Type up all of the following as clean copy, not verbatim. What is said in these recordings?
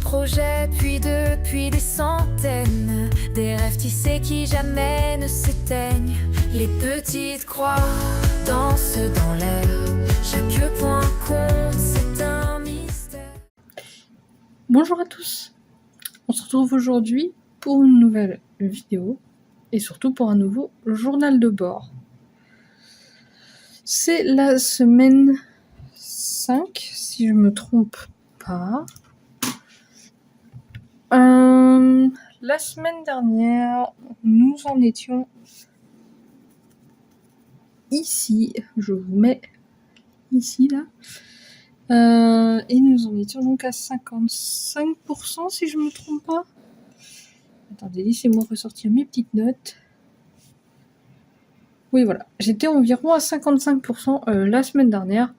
projet, puis deux, puis des centaines. Des rêves tissés qui jamais ne s'éteignent. Les petites croix dansent dans l'air. Chaque point compte, c'est un mystère. Bonjour à tous, on se retrouve aujourd'hui pour une nouvelle vidéo et surtout pour un nouveau journal de bord. C'est la semaine 5, si je me trompe pas. La semaine dernière, nous en étions ici, je vous mets ici là. Et nous en étions donc à 55% si je me trompe pas. Attendez, laissez-moi ressortir mes petites notes. Oui, voilà. J'étais environ à 55% la semaine dernière.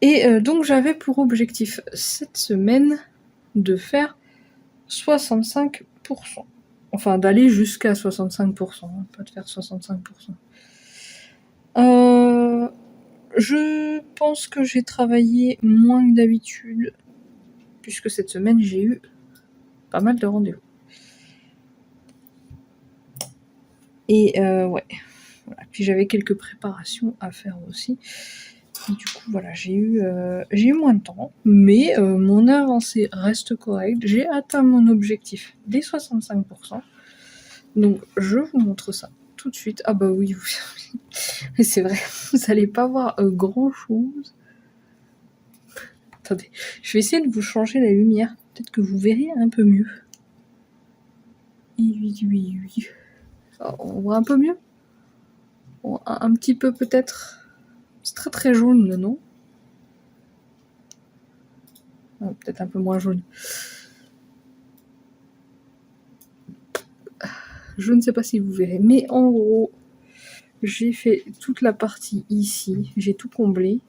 Et donc j'avais pour objectif cette semaine de faire 65%. Enfin, d'aller jusqu'à 65%, hein, pas de faire 65%. Je pense que j'ai travaillé moins que d'habitude, puisque cette semaine j'ai eu pas mal de rendez-vous. Et ouais, voilà. Puis j'avais quelques préparations à faire aussi. Et du coup, voilà, j'ai eu moins de temps, mais mon avancée reste correcte. J'ai atteint mon objectif des 65%. Donc, je vous montre ça tout de suite. Ah bah oui, mais c'est vrai, vous n'allez pas voir grand-chose. Attendez, je vais essayer de vous changer la lumière. Peut-être que vous verrez un peu mieux. Oui. Alors, on voit un peu mieux? Bon, un petit peu peut-être. C'est très très jaune, non? Peut-être un peu moins jaune. Je ne sais pas si vous verrez, mais en gros, j'ai fait toute la partie ici, j'ai tout comblé.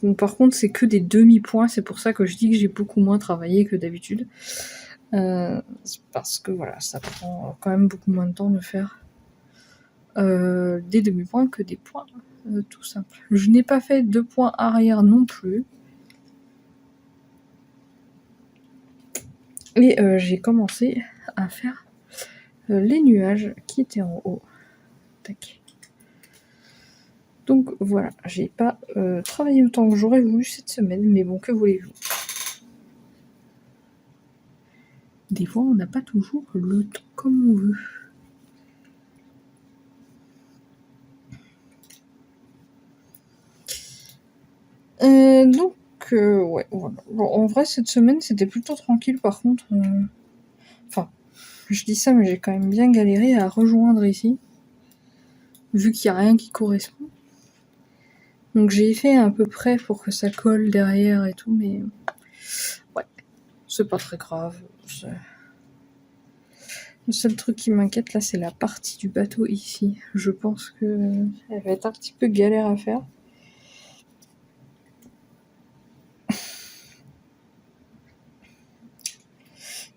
Donc par contre, c'est que des demi-points, c'est pour ça que je dis que j'ai beaucoup moins travaillé que d'habitude. Parce que voilà, ça prend quand même beaucoup moins de temps de faire des demi-points que des points tout simples. Je n'ai pas fait de points arrière non plus. Et j'ai commencé à faire les nuages qui étaient en haut. Tac. Donc voilà, j'ai pas travaillé autant que j'aurais voulu cette semaine, mais bon, que voulez-vous? Des fois, on n'a pas toujours le temps comme on veut. Ouais, voilà. Bon, en vrai, cette semaine, c'était plutôt tranquille, par contre. Enfin, je dis ça, mais j'ai quand même bien galéré à rejoindre ici, vu qu'il n'y a rien qui correspond. Donc j'ai fait à peu près pour que ça colle derrière et tout, mais ouais, c'est pas très grave. Le seul truc qui m'inquiète là, c'est la partie du bateau ici. Je pense que elle va être un petit peu galère à faire.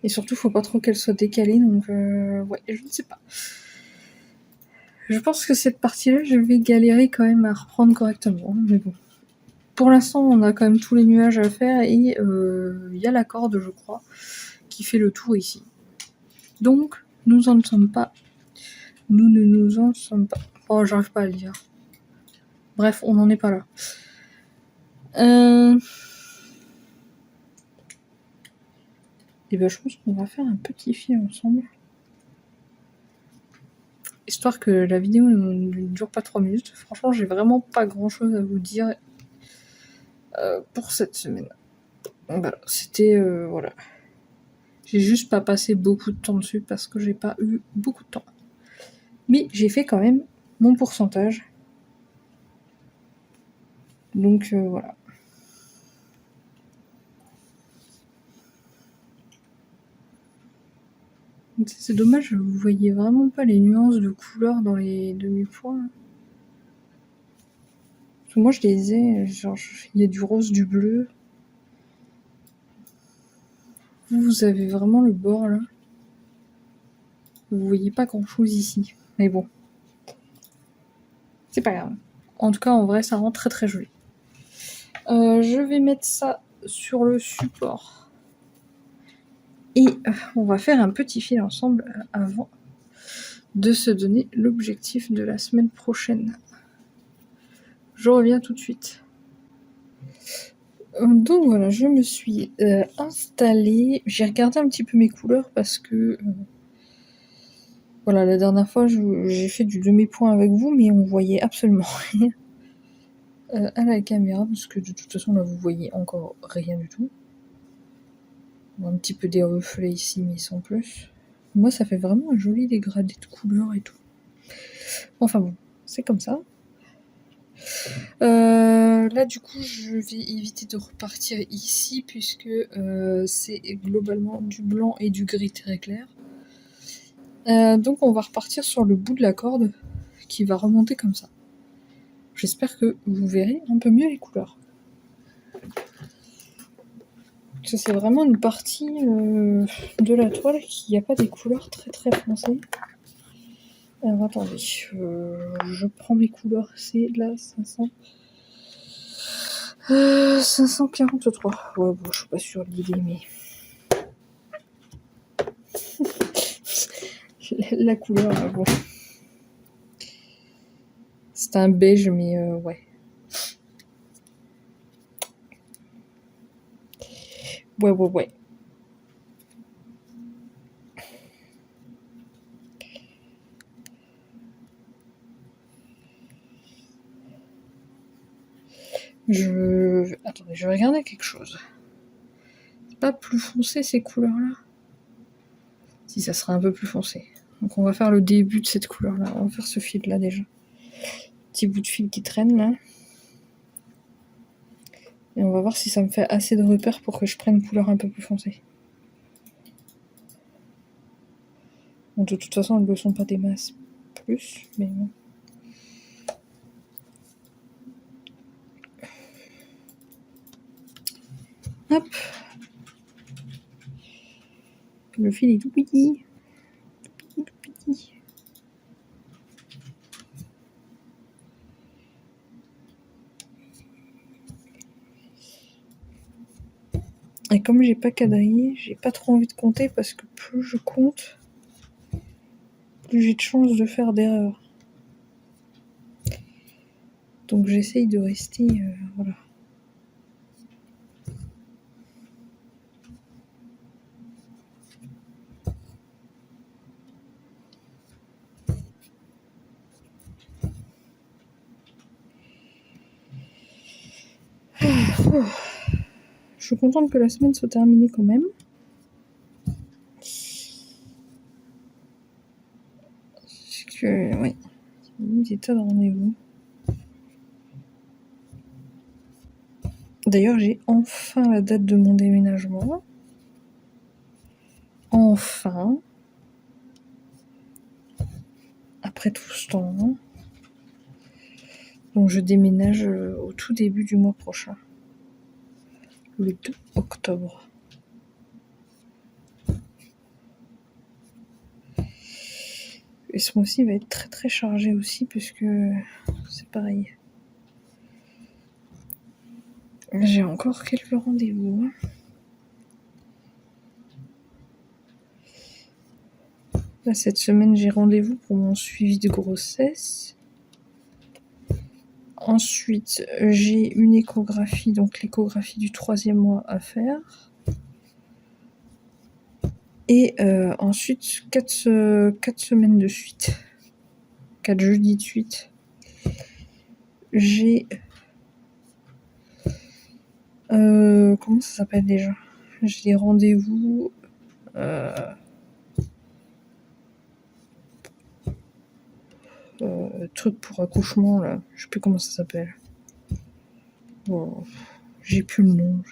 Et surtout, faut pas trop qu'elle soit décalée, donc ouais, je ne sais pas. Je pense que cette partie-là, je vais galérer quand même à reprendre correctement, mais bon. Pour l'instant, on a quand même tous les nuages à faire et il y a la corde, je crois, qui fait le tour ici. Donc, nous en sommes pas. Nous ne nous en sommes pas. Oh, j'arrive pas à le dire. Bref, on n'en est pas là. Et ben, je pense qu'on va faire un petit fil ensemble. Histoire que la vidéo ne dure pas 3 minutes. Franchement, j'ai vraiment pas grand chose à vous dire pour cette semaine. Voilà, c'était voilà. J'ai juste pas passé beaucoup de temps dessus parce que j'ai pas eu beaucoup de temps. Mais j'ai fait quand même mon pourcentage. Donc voilà. C'est dommage, vous voyez vraiment pas les nuances de couleurs dans les demi-points. Parce que moi je les ai, genre il y a du rose, du bleu. Vous avez vraiment le bord là. Vous voyez pas grand chose ici. Mais bon. C'est pas grave. En tout cas, en vrai, ça rend très très joli. Je vais mettre ça sur le support. Et on va faire un petit fil ensemble avant de se donner l'objectif de la semaine prochaine. Je reviens tout de suite. Donc voilà, je me suis installée. J'ai regardé un petit peu mes couleurs parce que voilà, la dernière fois j'ai fait du demi-point avec vous, mais on voyait absolument rien à la caméra parce que de toute façon là vous voyez encore rien du tout. Un petit peu des reflets ici, mais sans plus. Moi, ça fait vraiment un joli dégradé de couleurs et tout. Enfin bon, c'est comme ça. Là, du coup, je vais éviter de repartir ici puisque c'est globalement du blanc et du gris très clair. Donc, on va repartir sur le bout de la corde qui va remonter comme ça. J'espère que vous verrez un peu mieux les couleurs. Parce que c'est vraiment une partie de la toile qui n'a pas des couleurs très très foncées. Alors attendez, je prends mes couleurs, c'est là 543. Ouais, bon, je suis pas sûre de l'idée, mais la couleur, là, bon. C'est un beige, mais ouais. Ouais. Attendez, je vais regarder quelque chose. C'est pas plus foncé ces couleurs-là? Si, ça sera un peu plus foncé. Donc on va faire le début de cette couleur-là. On va faire ce fil-là déjà. Petit bout de fil qui traîne là. Et on va voir si ça me fait assez de repères pour que je prenne une couleur un peu plus foncée. Bon, de toute façon, elles ne sont pas des masses plus, mais bon. Hop. Le fil est tout petit. Tout petit. Et comme j'ai pas quadrillé, j'ai pas trop envie de compter parce que plus je compte, plus j'ai de chances de faire d'erreurs. Donc j'essaye de rester, voilà. Je suis contente que la semaine soit terminée quand même. Parce que, ouais, des tas de rendez-vous. D'ailleurs, j'ai enfin la date de mon déménagement. Enfin. Après tout ce temps. Donc je déménage au tout début du mois prochain. Le 2 octobre. Et ce mois-ci va être très très chargé aussi puisque c'est pareil. J'ai encore quelques rendez-vous. Là, cette semaine, j'ai rendez-vous pour mon suivi de grossesse. Ensuite, j'ai une échographie, donc l'échographie du 3e mois à faire. Et ensuite, 4 semaines de suite. 4 jeudis de suite. J'ai... comment ça s'appelle déjà? J'ai rendez-vous... truc pour accouchement, là. Je sais plus comment ça s'appelle. Bon, j'ai plus le nom.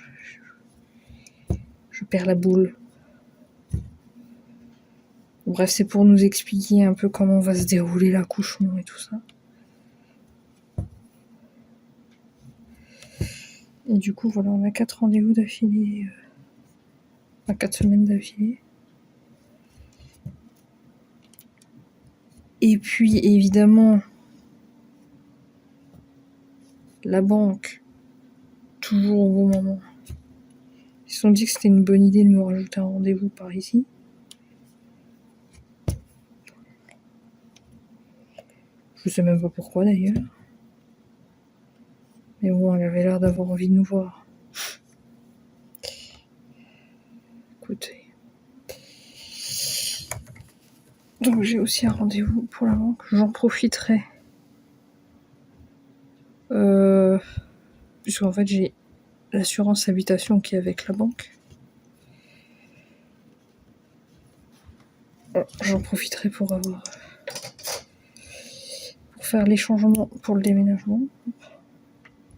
Je perds la boule. Bref, c'est pour nous expliquer un peu comment va se dérouler l'accouchement et tout ça. Et du coup, voilà, on a 4 rendez-vous d'affilée. 4 semaines d'affilée. Et puis, évidemment, la banque, toujours au bon moment. Ils se sont dit que c'était une bonne idée de me rajouter un rendez-vous par ici. Je sais même pas pourquoi d'ailleurs. Mais bon, elle avait l'air d'avoir envie de nous voir. Écoutez. Donc j'ai aussi un rendez-vous pour la banque. J'en profiterai. Puisqu'en fait j'ai l'assurance habitation qui est avec la banque. J'en profiterai pour faire les changements pour le déménagement.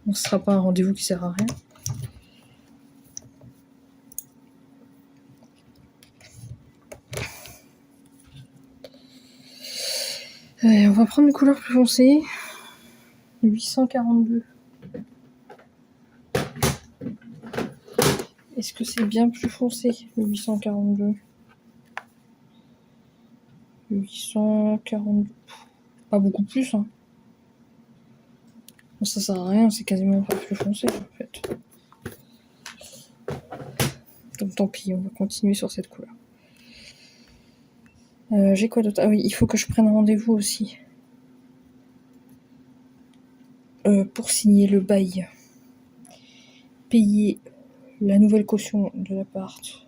Bon, ce sera pas un rendez-vous qui sert à rien. On va prendre une couleur plus foncée. 842. Est-ce que c'est bien plus foncé, le 842 ? 842. Pas beaucoup plus, hein. Bon, ça sert à rien, c'est quasiment pas plus foncé, en fait. Donc tant pis, on va continuer sur cette couleur. J'ai quoi d'autre ? Ah oui, il faut que je prenne rendez-vous aussi. Pour signer le bail. Payer la nouvelle caution de l'appart.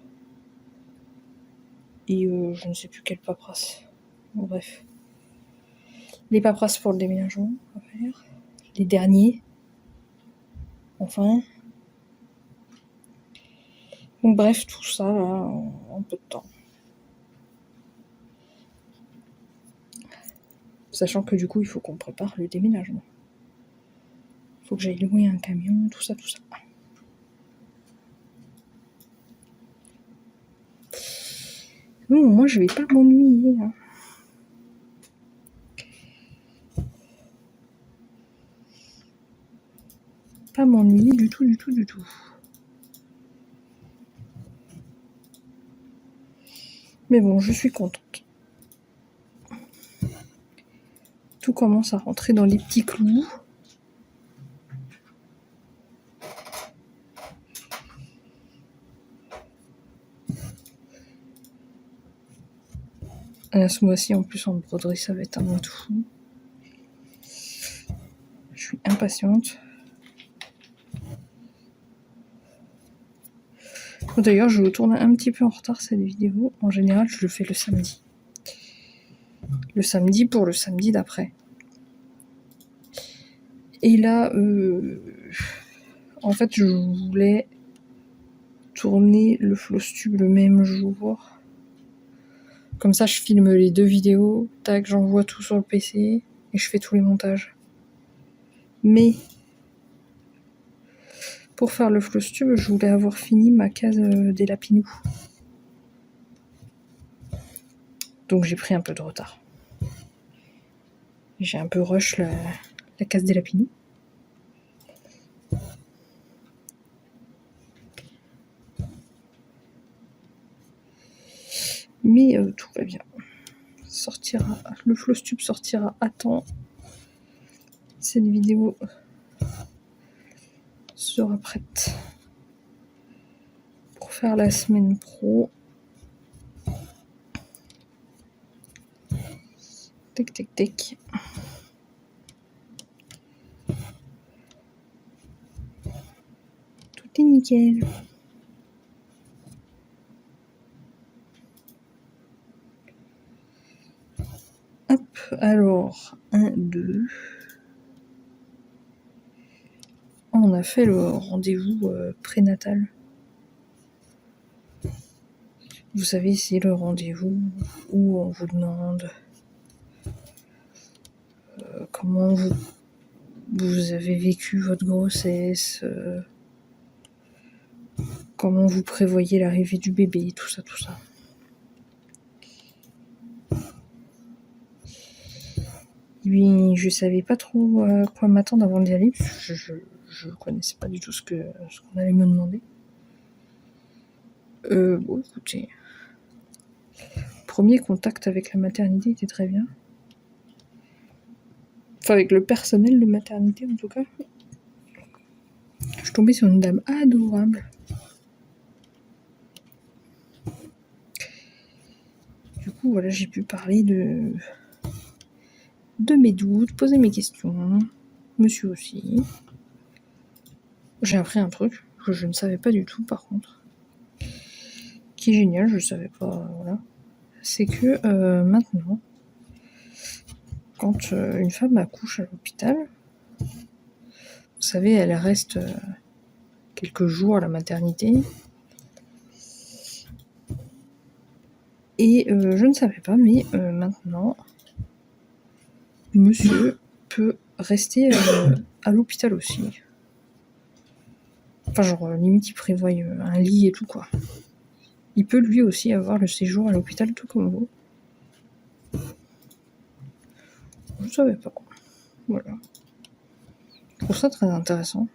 Et je ne sais plus quelle paperasse. Bon, bref. Les paperasses pour le déménagement à faire. Les derniers. Enfin. Donc bref, tout ça là, en peu de temps. Sachant que du coup, il faut qu'on prépare le déménagement. Il faut que j'aille louer un camion, tout ça, tout ça. Non, moi je vais pas m'ennuyer. Hein. Pas m'ennuyer du tout, du tout, du tout. Mais bon, je suis contente. Tout commence à rentrer dans les petits clous. Ce mois-ci, en plus, en broderie, ça va être un mois de fou. Je suis impatiente. D'ailleurs, je tourne un petit peu en retard cette vidéo. En général, je le fais le samedi. Le samedi pour le samedi d'après. Et là, en fait, je voulais tourner le Flowstube le même jour. Comme ça, je filme les 2 vidéos, tac, j'envoie tout sur le PC et je fais tous les montages. Mais pour faire le Flowstube, je voulais avoir fini ma case des lapinous. Donc j'ai pris un peu de retard. J'ai un peu rush la case des lapinous. Mais tout va bien. Le Flowstube sortira à temps. Cette vidéo sera prête pour faire la semaine pro. Tac, tac, tac. Tout est nickel. Hop, alors, 1, 2. On a fait le rendez-vous prénatal. Vous savez, c'est le rendez-vous où on vous demande comment vous avez vécu votre grossesse, comment vous prévoyez l'arrivée du bébé, tout ça, tout ça. Oui, je savais pas trop à quoi m'attendre avant d'y aller, parce que je connaissais pas du tout ce qu'on allait me demander. Bon, écoutez, premier contact avec la maternité était très bien. Enfin, avec le personnel de maternité, en tout cas. Je suis tombée sur une dame adorable. Du coup, voilà, j'ai pu parler de mes doutes, poser mes questions. Monsieur aussi. J'ai appris un truc que je ne savais pas du tout, par contre. Qui est génial, je ne savais pas, voilà. C'est que maintenant, quand une femme accouche à l'hôpital, vous savez, elle reste quelques jours à la maternité. Et je ne savais pas, mais maintenant, monsieur peut rester à l'hôpital aussi. Enfin, genre, limite, il prévoit un lit et tout, quoi. Il peut lui aussi avoir le séjour à l'hôpital, tout comme vous. Je ne savais pas. Voilà. Je trouve ça très intéressant.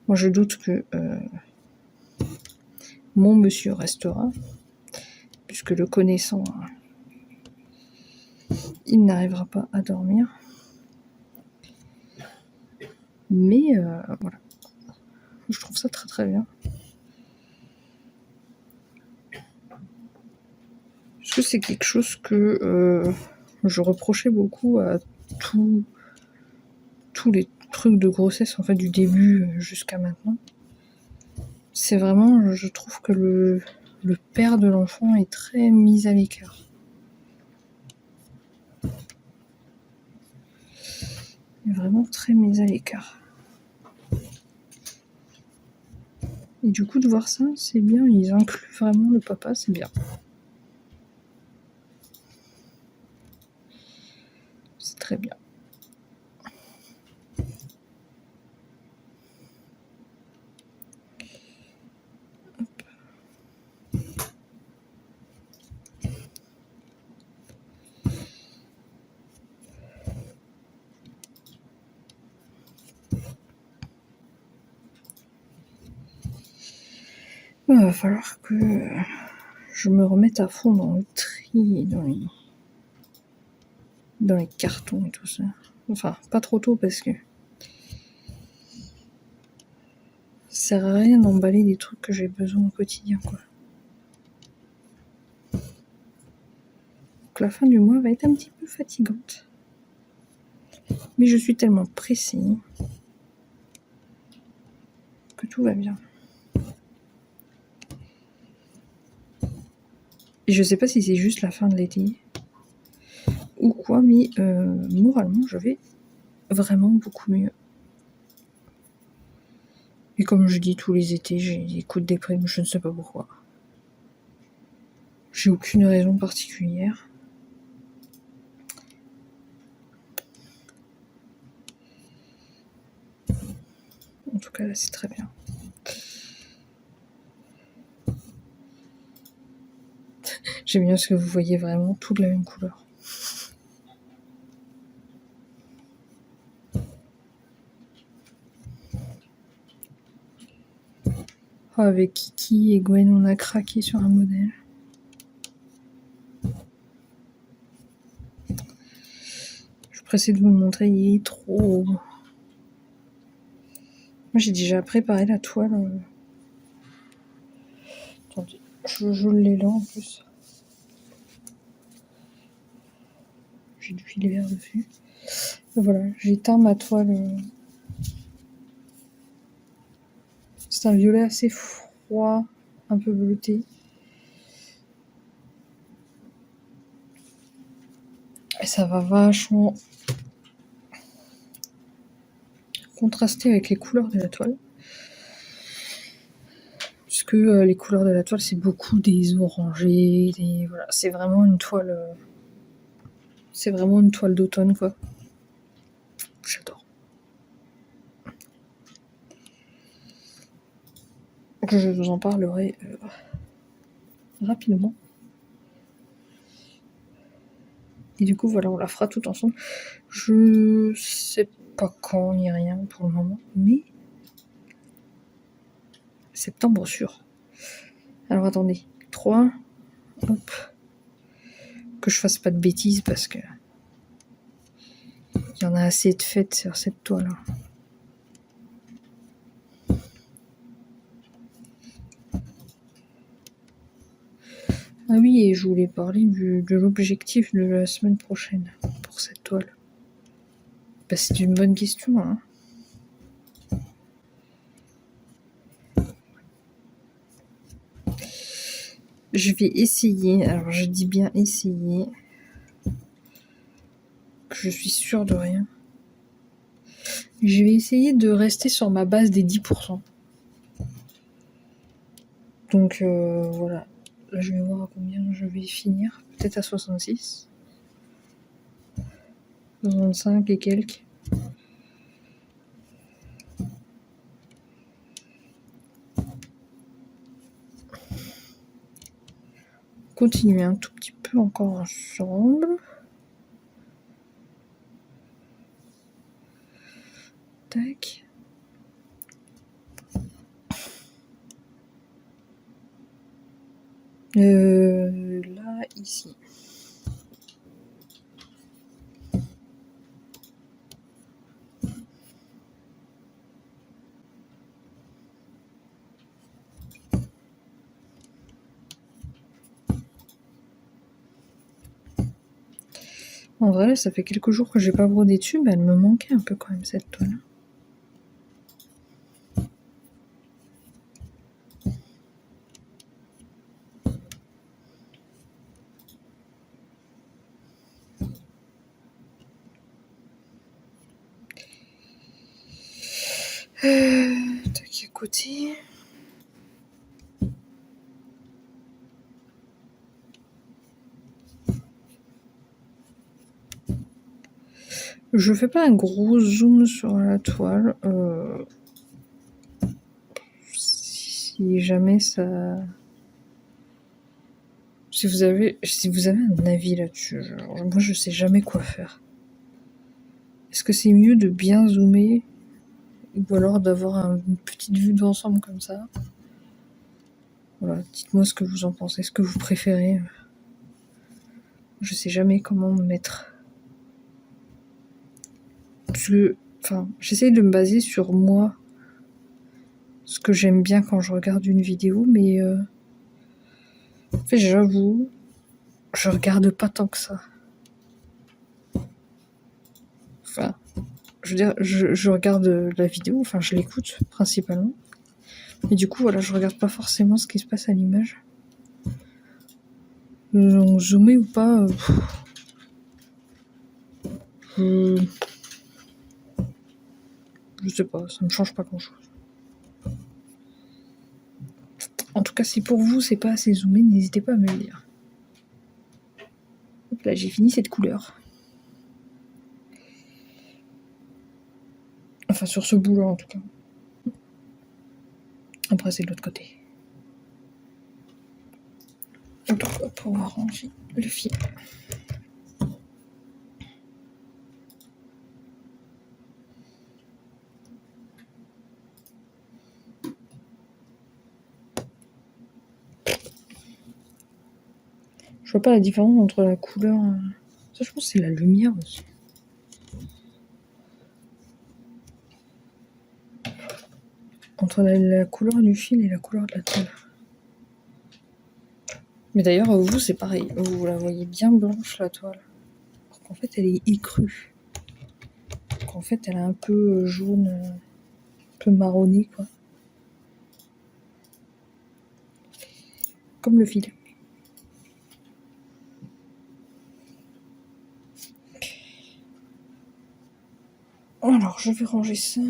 Moi, je doute que mon monsieur restera, puisque le connaissant, il n'arrivera pas à dormir. Mais voilà. Je trouve ça très très bien. Parce que c'est quelque chose que je reprochais beaucoup à tous les trucs de grossesse, en fait, du début jusqu'à maintenant. C'est vraiment, je trouve que le père de l'enfant est très mis à l'écart. Il est vraiment très mis à l'écart. Et du coup, de voir ça, c'est bien. Ils incluent vraiment le papa, c'est bien. C'est très bien. Hop. Il va falloir que je me remette à fond dans le tri et dans les cartons et tout ça. Enfin, pas trop tôt parce que ça sert à rien d'emballer des trucs que j'ai besoin au quotidien, quoi. Donc la fin du mois va être un petit peu fatigante. Mais je suis tellement pressée que tout va bien. Et je sais pas si c'est juste la fin de l'été ou quoi, mais moralement, je vais vraiment beaucoup mieux. Et comme je dis tous les étés, j'ai des coups de déprime, je ne sais pas pourquoi. J'ai aucune raison particulière. En tout cas, là, c'est très bien. J'aime bien parce que vous voyez vraiment toute la même couleur. Oh, avec Kiki et Gwen, on a craqué sur un modèle. Je suis pressée de vous le montrer, il est trop beau. Moi, j'ai déjà préparé la toile. Attendez, je l'ai là en plus. J'ai du fil vert dessus. Et voilà, j'ai teint ma toile. C'est un violet assez froid, un peu bleuté. Et ça va vachement contraster avec les couleurs de la toile. Puisque les couleurs de la toile, c'est beaucoup des orangés, voilà, c'est vraiment une toile. C'est vraiment une toile d'automne, quoi. J'adore. Je vous en parlerai rapidement. Et du coup, voilà, on la fera tout ensemble. Je sais pas quand ni rien pour le moment, mais septembre sûr. Alors attendez, 3, hop, que je fasse pas de bêtises parce que il y en a assez de fêtes sur cette toile. Ah oui, et je voulais parler de l'objectif de la semaine prochaine pour cette toile. Bah, c'est une bonne question, hein. Je vais essayer, alors je dis bien essayer, que je suis sûre de rien. Je vais essayer de rester sur ma base des 10%. Donc voilà, là je vais voir à combien je vais finir, peut-être à 66, 65 et quelques. Continuer un tout petit peu encore ensemble. Tac. Là, ici. En vrai, là, ça fait quelques jours que j'ai pas brodé dessus, mais elle me manquait un peu quand même cette toile. Tac, à côté. Je fais pas un gros zoom sur la toile. Si jamais ça... Si vous avez un avis là-dessus, moi je sais jamais quoi faire. Est-ce que c'est mieux de bien zoomer ou alors d'avoir une petite vue d'ensemble comme ça? Voilà, dites-moi ce que vous en pensez, ce que vous préférez. Je sais jamais comment me mettre. J'essaye de me baser sur moi, ce que j'aime bien quand je regarde une vidéo, mais en fait, j'avoue, je regarde pas tant que ça. Enfin, je veux dire, je regarde la vidéo, enfin, je l'écoute principalement. Et du coup, voilà, je regarde pas forcément ce qui se passe à l'image. Donc, zoomer ou pas, je sais pas, ça me change pas grand-chose. En tout cas, si pour vous, c'est pas assez zoomé, n'hésitez pas à me le dire. Hop là, j'ai fini cette couleur. Enfin, sur ce bout-là, en tout cas. Après, c'est de l'autre côté. Donc, on va pouvoir ranger le fil. Je vois pas la différence entre la couleur... Ça, je pense que c'est la lumière aussi. Entre la couleur du fil et la couleur de la toile. Mais d'ailleurs, vous, c'est pareil. Vous la voyez bien blanche, la toile. Alors qu'en fait, elle est écrue. En fait, elle est un peu jaune, un peu marronné, quoi. Comme le fil. Alors, je vais ranger ça.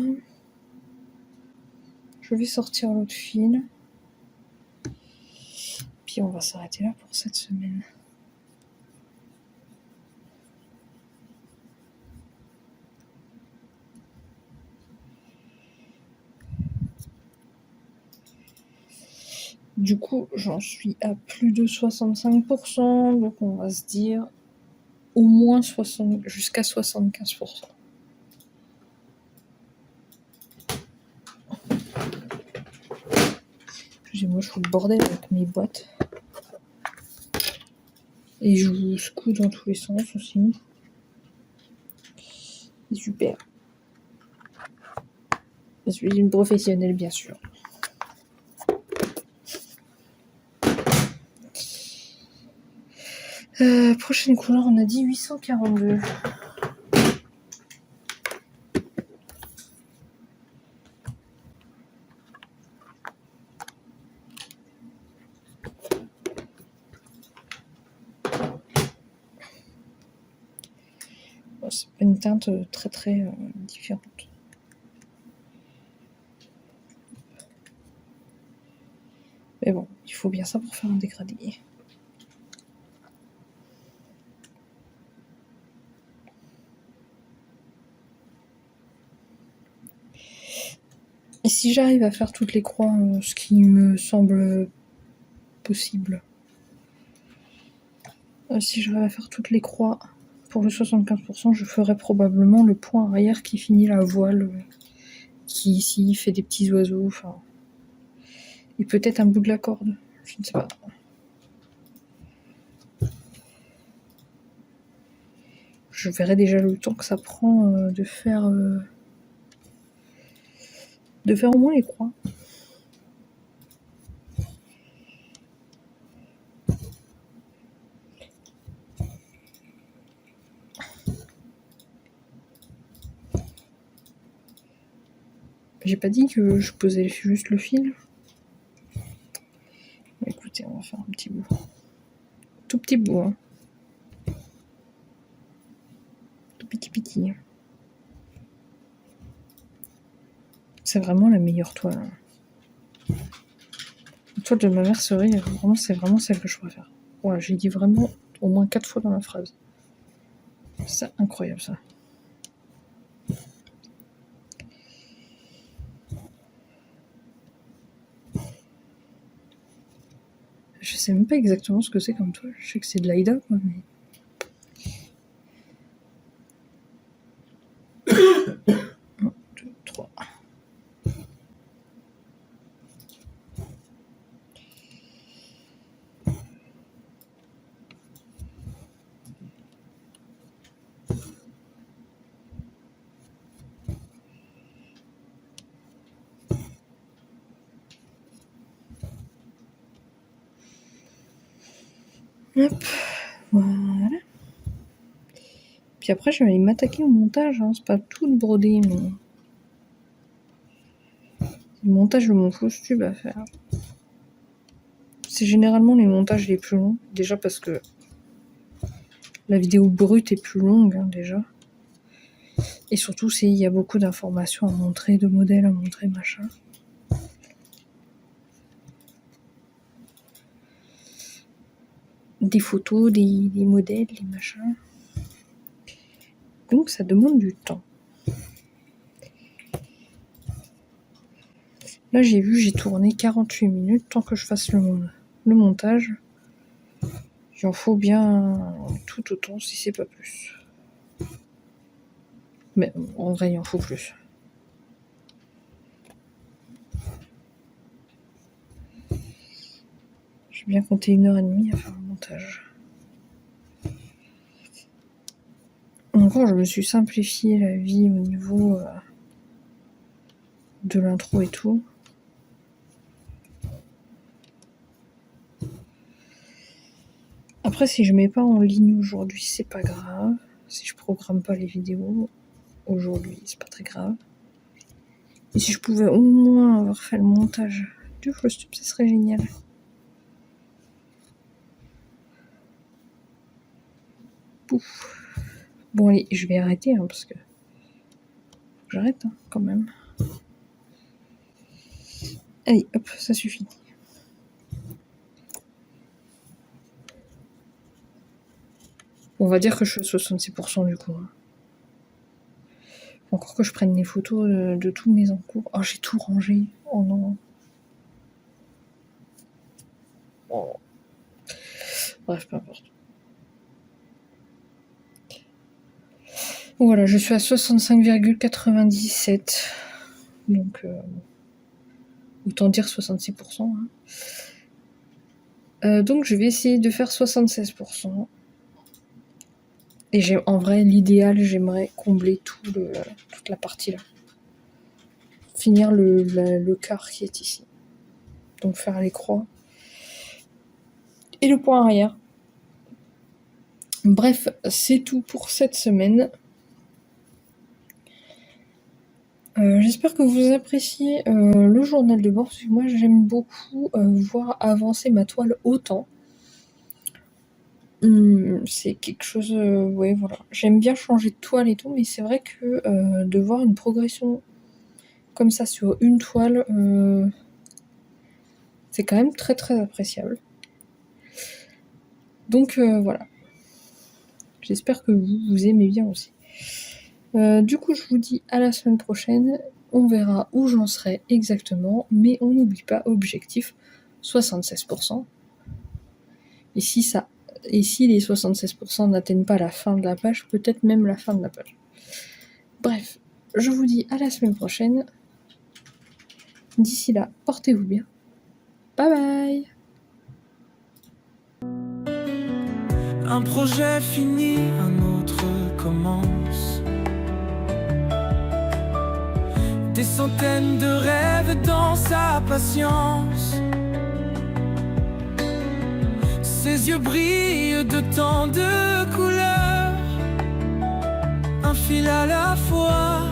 Je vais sortir l'autre fil. Puis on va s'arrêter là pour cette semaine. Du coup, j'en suis à plus de 65%, donc on va se dire au moins jusqu'à 75%. Excusez-moi, je fous le bordel avec mes boîtes. Et je vous secoue dans tous les sens aussi. C'est super. Je suis une professionnelle, bien sûr. Prochaine couleur, on a dit 842. Bon, c'est pas une teinte très très différente. Mais bon, il faut bien ça pour faire un dégradé. Et si j'arrive à faire toutes les croix, ce qui me semble possible, si j'arrive à faire toutes les croix pour le 75%, je ferai probablement le point arrière qui finit la voile, qui ici fait des petits oiseaux, enfin, et peut-être un bout de la corde, je ne sais pas. Je verrai déjà le temps que ça prend de faire au moins les croix. J'ai pas dit que je posais juste le fil. Écoutez, on va faire un petit bout. Tout petit bout, hein. Tout petit. C'est vraiment la meilleure toile. La toile de ma mercerie, c'est vraiment celle que je préfère. Voilà, j'ai dit vraiment au moins 4 fois dans la phrase. C'est incroyable ça. Je sais même pas exactement ce que c'est comme toile. Je sais que c'est de l'Aïda, quoi, mais... 1, 2, 3. Hop, voilà. Puis après, je vais aller m'attaquer au montage. Hein. C'est pas tout de broder, mais... Le montage de mon fausse tube à faire. C'est généralement les montages les plus longs. Déjà parce que la vidéo brute est plus longue, hein, déjà. Et surtout, il y a beaucoup d'informations à montrer, de modèles à montrer, machin. Des photos, des modèles, des machins. Donc ça demande du temps. Là j'ai vu, j'ai tourné 48 minutes tant que je fasse le montage. Il en faut bien tout autant si c'est pas plus. Mais en vrai il en faut plus. J'ai bien compté 1h30 à faire le montage. Encore, je me suis simplifié la vie au niveau de l'intro et tout. Après, si je mets pas en ligne aujourd'hui, c'est pas grave. Si je programme pas les vidéos aujourd'hui, c'est pas très grave. Et si je pouvais au moins avoir fait le montage du fausse tube, ça serait génial. Pouf. Bon allez, je vais arrêter hein, parce que j'arrête hein, quand même. Allez, hop, ça suffit. On va dire que je suis à 66% du coup. Hein. Encore que je prenne les photos de tous mes encours. Oh, j'ai tout rangé. Oh non. Oh. Bref, peu importe. Voilà, je suis à 65,97. Donc, autant dire 66%. Hein. Donc, je vais essayer de faire 76%. Et en vrai, l'idéal, j'aimerais combler toute la partie là. Finir le quart qui est ici. Donc, faire les croix. Et le point arrière. Bref, c'est tout pour cette semaine. J'espère que vous appréciez le journal de bord, parce que moi j'aime beaucoup voir avancer ma toile autant. C'est quelque chose, ouais voilà. J'aime bien changer de toile et tout, mais c'est vrai que de voir une progression comme ça sur une toile, c'est quand même très très appréciable. Donc voilà. J'espère que vous aimez bien aussi. Du coup, je vous dis à la semaine prochaine. On verra où j'en serai exactement, mais on n'oublie pas, objectif 76%. Et si les 76% n'atteignent pas la fin de la page, peut-être même la fin de la page. Bref, je vous dis à la semaine prochaine. D'ici là, portez-vous bien. Bye bye. Un projet fini, un autre commence. Des centaines de rêves dans sa patience. Ses yeux brillent de tant de couleurs. Un fil à la fois,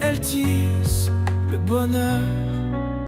elle tisse le bonheur.